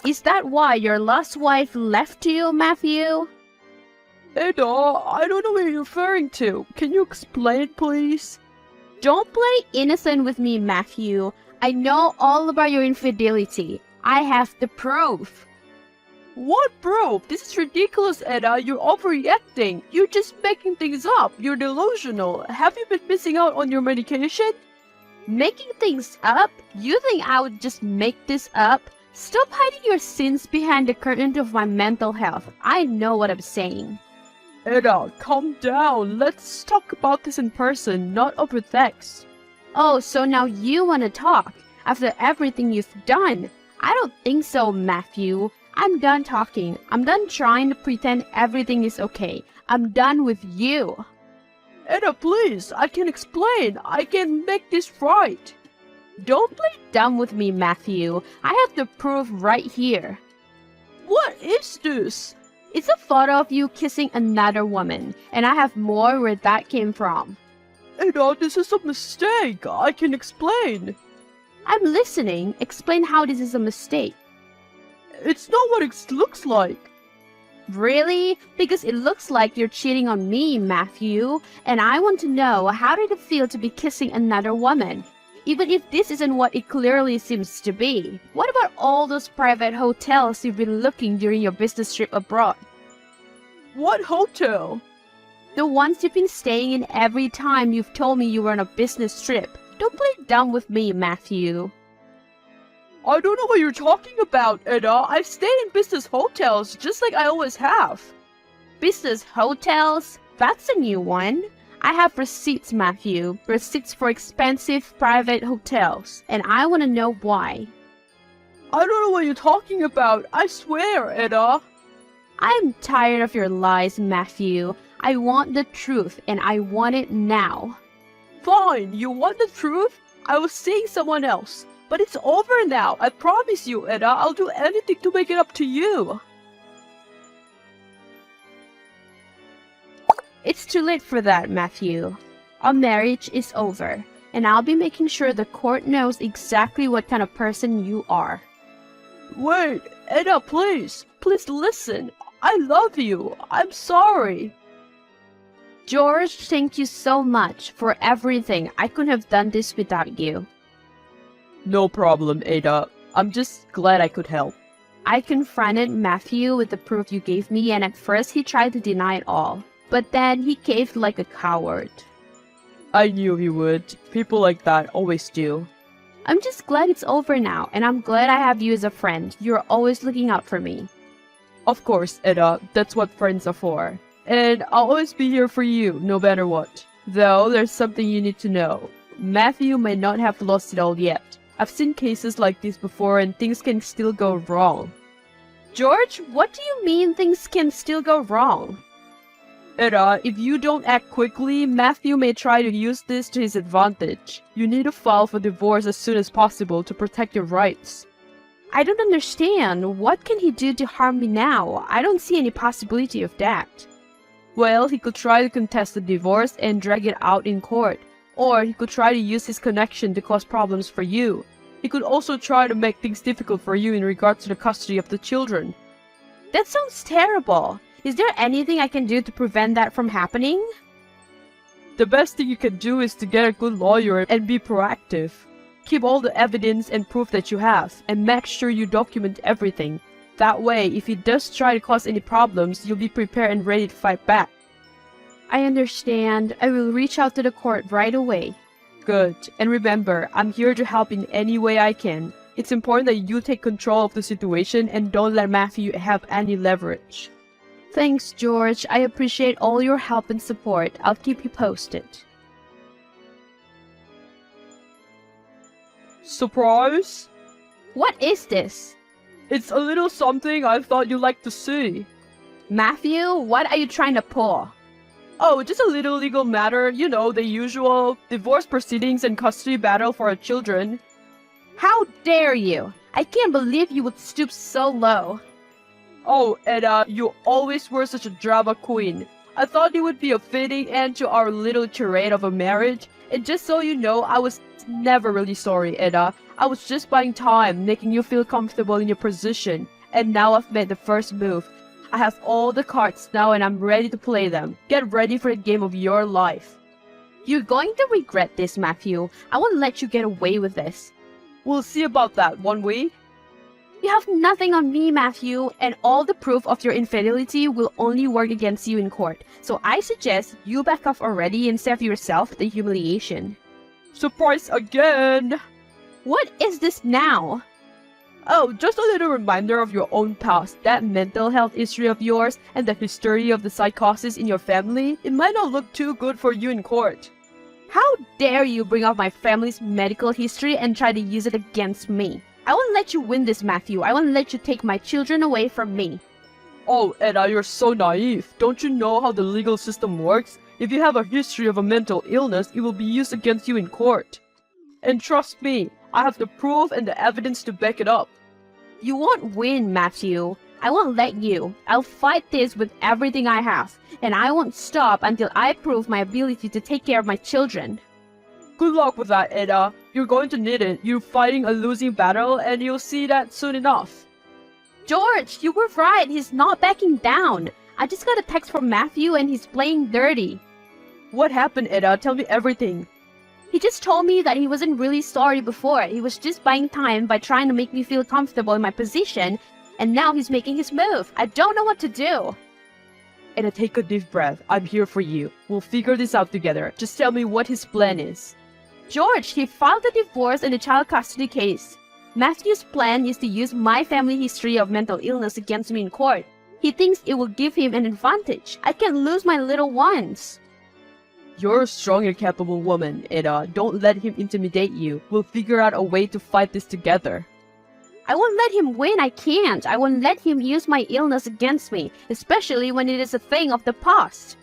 Is that why your last wife left you, Matthew? Ada, I don't know what you're referring to. Can you explain, please? Don't play innocent with me, Matthew. I know all about your infidelity. I have the proof. What proof? This is ridiculous, Ada. You're overreacting. You're just making things up. You're delusional. Have you been missing out on your medication? Making things up? You think I would just make this up? Stop hiding your sins behind the curtain of my mental health. I know what I'm saying. Ada, calm down. Let's talk about this in person, not over text. Oh, so now you want to talk after everything you've done? I don't think so, Matthew. I'm done talking. I'm done trying to pretend everything is okay. I'm done with you. Ada, please, I can explain. I can make this right. Don't play dumb with me, Matthew. I have the proof right here. What is this? It's a photo of you kissing another woman, and I have more where that came from. Ada, this is a mistake. I can explain. I'm listening. Explain how this is a mistake. It's not what it looks like. Really? Because it looks like you're cheating on me, Matthew. And I want to know, how did it feel to be kissing another woman? Even if this isn't what it clearly seems to be. What about all those private hotels you've been looking during your business trip abroad? What hotel? The ones you've been staying in every time you've told me you were on a business trip. Don't play dumb with me, Matthew. I don't know what you're talking about, Ada. I've stayed in business hotels just like I always have. Business hotels? That's a new one. I have receipts, Matthew. Receipts for expensive private hotels. And I want to know why. I don't know what you're talking about. I swear, Ada. I'm tired of your lies, Matthew. I want the truth, and I want it now. Fine, you want the truth? I was seeing someone else. But it's over now. I promise you, Ada. I'll do anything to make it up to you. It's too late for that, Matthew. Our marriage is over, and I'll be making sure the court knows exactly what kind of person you are. Wait, Ada, please. Please listen. I love you. I'm sorry. George, thank you so much for everything. I couldn't have done this without you. No problem, Ada. I'm just glad I could help. I confronted Matthew with the proof you gave me, and at first he tried to deny it all. But then he caved like a coward. I knew he would. People like that always do. I'm just glad it's over now, and I'm glad I have you as a friend. You're always looking out for me. Of course, Ada. That's what friends are for. And I'll always be here for you, no matter what. Though, there's something you need to know. Matthew may not have lost it all yet. I've seen cases like this before, and things can still go wrong. George, what do you mean things can still go wrong? Ada, if you don't act quickly, Matthew may try to use this to his advantage. You need to file for divorce as soon as possible to protect your rights. I don't understand. What can he do to harm me now? I don't see any possibility of that. Well, he could try to contest the divorce and drag it out in court. Or he could try to use his connection to cause problems for you. He could also try to make things difficult for you in regards to the custody of the children. That sounds terrible. Is there anything I can do to prevent that from happening? The best thing you can do is to get a good lawyer and be proactive. Keep all the evidence and proof that you have, and make sure you document everything. That way, if he does try to cause any problems, you'll be prepared and ready to fight back. I understand. I will reach out to the court right away. Good. And remember, I'm here to help in any way I can. It's important that you take control of the situation and don't let Matthew have any leverage. Thanks, George. I appreciate all your help and support. I'll keep you posted. Surprise? What is this? It's a little something I thought you'd like to see. Matthew, what are you trying to pull? Oh, just a little legal matter, you know, the usual divorce proceedings and custody battle for our children. How dare you! I can't believe you would stoop so low. Oh, Ada, you always were such a drama queen. I thought it would be a fitting end to our little charade of a marriage. And just so you know, I was never really sorry, Ada. I was just buying time, making you feel comfortable in your position, and now I've made the first move. I have all the cards now and I'm ready to play them. Get ready for the game of your life. You're going to regret this, Matthew. I won't let you get away with this. We'll see about that, won't we? You have nothing on me, Matthew, and all the proof of your infidelity will only work against you in court. So I suggest you back off already and save yourself the humiliation. Surprise again! What is this now? Oh, just a little reminder of your own past, that mental health history of yours, and the history of the psychosis in your family. It might not look too good for you in court. How dare you bring up my family's medical history and try to use it against me? I won't let you win this, Matthew. I won't let you take my children away from me. Oh, Edda, you're so naive. Don't you know how the legal system works? If you have a history of a mental illness, it will be used against you in court. And trust me, I have the proof and the evidence to back it up. You won't win, Matthew. I won't let you. I'll fight this with everything I have, and I won't stop until I prove my ability to take care of my children. Good luck with that, Edda. You're going to need it. You're fighting a losing battle, and you'll see that soon enough. George, you were right. He's not backing down. I just got a text from Matthew, and he's playing dirty. What happened, Edda? Tell me everything. He just told me that he wasn't really sorry before. He was just buying time by trying to make me feel comfortable in my position, and now he's making his move. I don't know what to do. Edda, take a deep breath. I'm here for you. We'll figure this out together. Just tell me what his plan is. George, he filed a divorce and a child custody case. Matthew's plan is to use my family history of mental illness against me in court. He thinks it will give him an advantage. I can't lose my little ones. You're a strong and capable woman, Edda. Don't let him intimidate you. We'll figure out a way to fight this together. I won't let him win. I can't. I won't let him use my illness against me, especially when it is a thing of the past.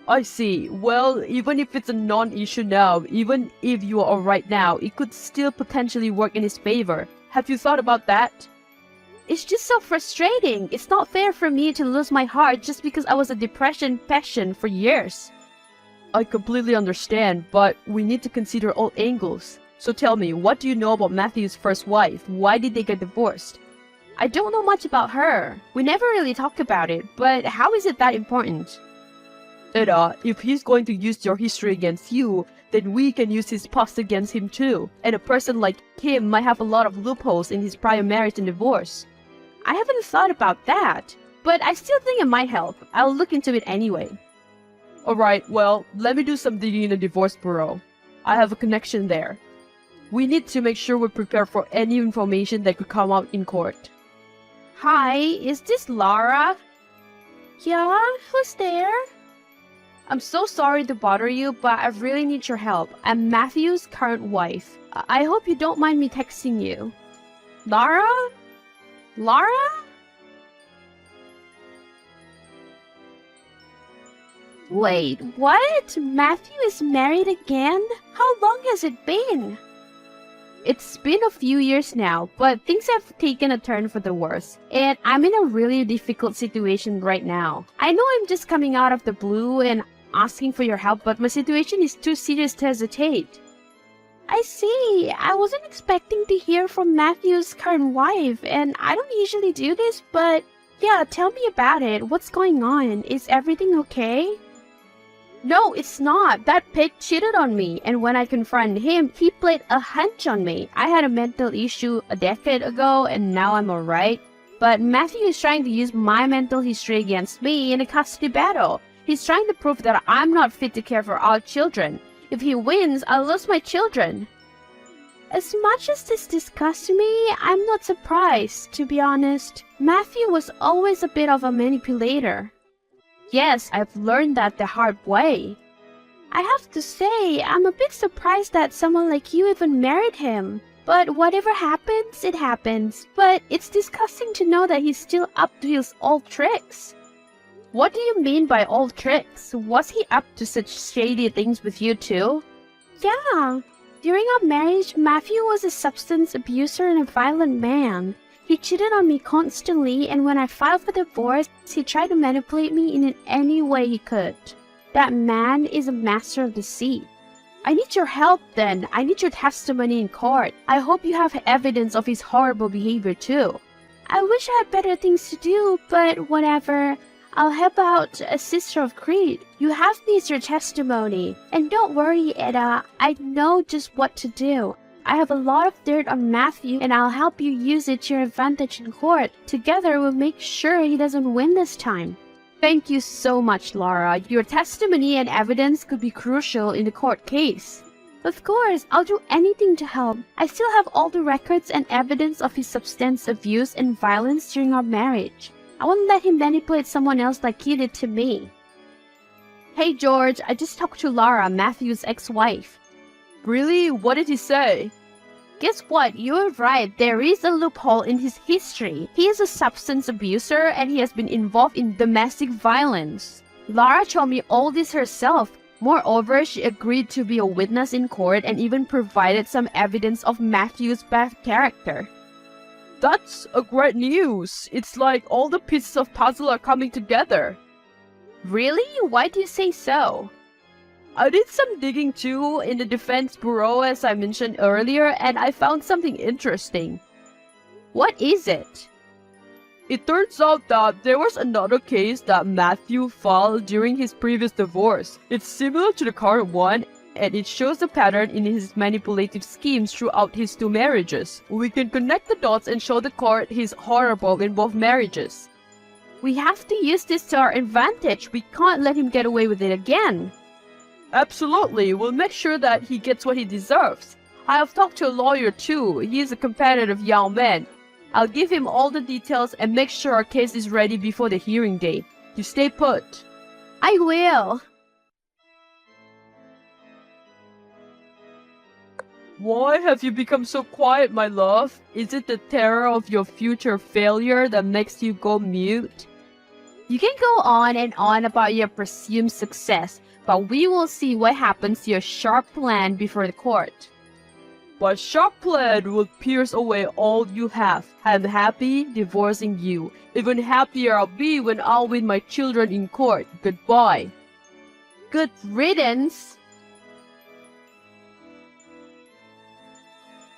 I see. Well, even if it's a non-issue now, even if you are alright now, it could still potentially work in his favor. Have you thought about that? It's just so frustrating. It's not fair for me to lose my heart just because I was a depression patient for years. I completely understand, but we need to consider all angles. So tell me, what do you know about Matthew's first wife? Why did they get divorced? I don't know much about her. We never really talked about it, but how is it that important? Edda, if he's going to use your history against you, then we can use his past against him too. And a person like him might have a lot of loopholes in his prior marriage and divorce. I haven't thought about that, but I still think it might help. I'll look into it anyway. Alright, well, let me do some digging in the divorce bureau. I have a connection there. We need to make sure we're prepared for any information that could come out in court. Hi, is this Laura? Yeah, who's there? I'm so sorry to bother you, but I really need your help. I'm Matthew's current wife. I hope you don't mind me texting you. Laura? Laura? Wait, what? Matthew is married again? How long has it been? It's been a few years now, but things have taken a turn for the worse, and I'm in a really difficult situation right now. I know I'm just coming out of the blue and asking for your help, but my situation is too serious to hesitate. I see. I wasn't expecting to hear from Matthew's current wife, and I don't usually do this, but yeah, tell me about it. What's going on? Is everything okay? No, it's not. That pig cheated on me, and when I confronted him, he played a hunch on me. I had a mental issue a decade ago, and now I'm alright. But Matthew is trying to use my mental history against me in a custody battle. He's trying to prove that I'm not fit to care for our children. If he wins, I'll lose my children. As much as this disgusts me, I'm not surprised, to be honest. Matthew was always a bit of a manipulator. Yes, I've learned that the hard way. I have to say, I'm a bit surprised that someone like you even married him. But whatever happens, it happens. But it's disgusting to know that he's still up to his old tricks. What do you mean by old tricks? Was he up to such shady things with you too? Yeah. During our marriage, Matthew was a substance abuser and a violent man. He cheated on me constantly, and when I filed for divorce, he tried to manipulate me in any way he could. That man is a master of deceit. I need your help then. I need your testimony in court. I hope you have evidence of his horrible behavior too. I wish I had better things to do, but whatever. I'll help out a sister of Creed. You have me as your testimony. And don't worry, Eda. I know just what to do. I have a lot of dirt on Matthew, and I'll help you use it to your advantage in court. Together, we'll make sure he doesn't win this time. Thank you so much, Laura. Your testimony and evidence could be crucial in the court case. Of course, I'll do anything to help. I still have all the records and evidence of his substance abuse and violence during our marriage. I won't let him manipulate someone else like he did to me. Hey, George, I just talked to Laura, Matthew's ex-wife. Really? What did he say? Guess what? You're right. There is a loophole in his history. He is a substance abuser and he has been involved in domestic violence. Laura told me all this herself. Moreover, she agreed to be a witness in court and even provided some evidence of Matthew's bad character. That's a great news. It's like all the pieces of puzzle are coming together. Really? Why do you say so? I did some digging too in the Defense Bureau as I mentioned earlier, and I found something interesting. What is it? It turns out that there was another case that Matthew filed during his previous divorce. It's similar to the current one, and it shows a pattern in his manipulative schemes throughout his two marriages. We can connect the dots and show the court he's horrible in both marriages. We have to use this to our advantage. We can't let him get away with it again. Absolutely, we'll make sure that he gets what he deserves. I have talked to a lawyer too. He is a competitive young man. I'll give him all the details and make sure our case is ready before the hearing date. You stay put. I will. Why have you become so quiet, my love? Is it the terror of your future failure that makes you go mute? You can go on and on about your presumed success, but we will see what happens to your sharp plan before the court. My sharp plan will pierce away all you have. I'm happy divorcing you. Even happier I'll be when I'll win my children in court. Goodbye. Good riddance.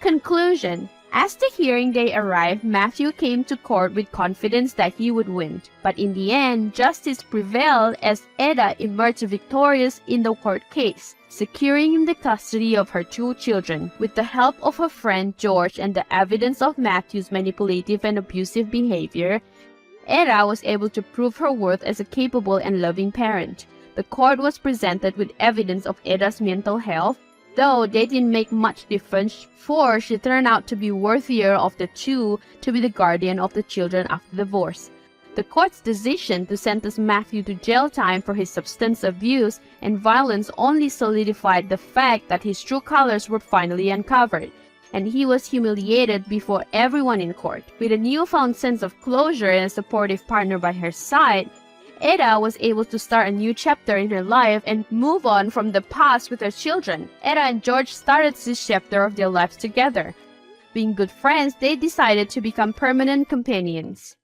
Conclusion. As the hearing day arrived, Matthew came to court with confidence that he would win. But in the end, justice prevailed as Eda emerged victorious in the court case, securing the custody of her two children. With the help of her friend George and the evidence of Matthew's manipulative and abusive behavior, Eda was able to prove her worth as a capable and loving parent. The court was presented with evidence of Eda's mental health, though they didn't make much difference, for she turned out to be worthier of the two to be the guardian of the children after divorce. The court's decision to sentence Matthew to jail time for his substance abuse and violence only solidified the fact that his true colors were finally uncovered, and he was humiliated before everyone in court. With a newfound sense of closure and a supportive partner by her side, Eda was able to start a new chapter in her life and move on from the past with her children. Eda and George started this chapter of their lives together. Being good friends, they decided to become permanent companions.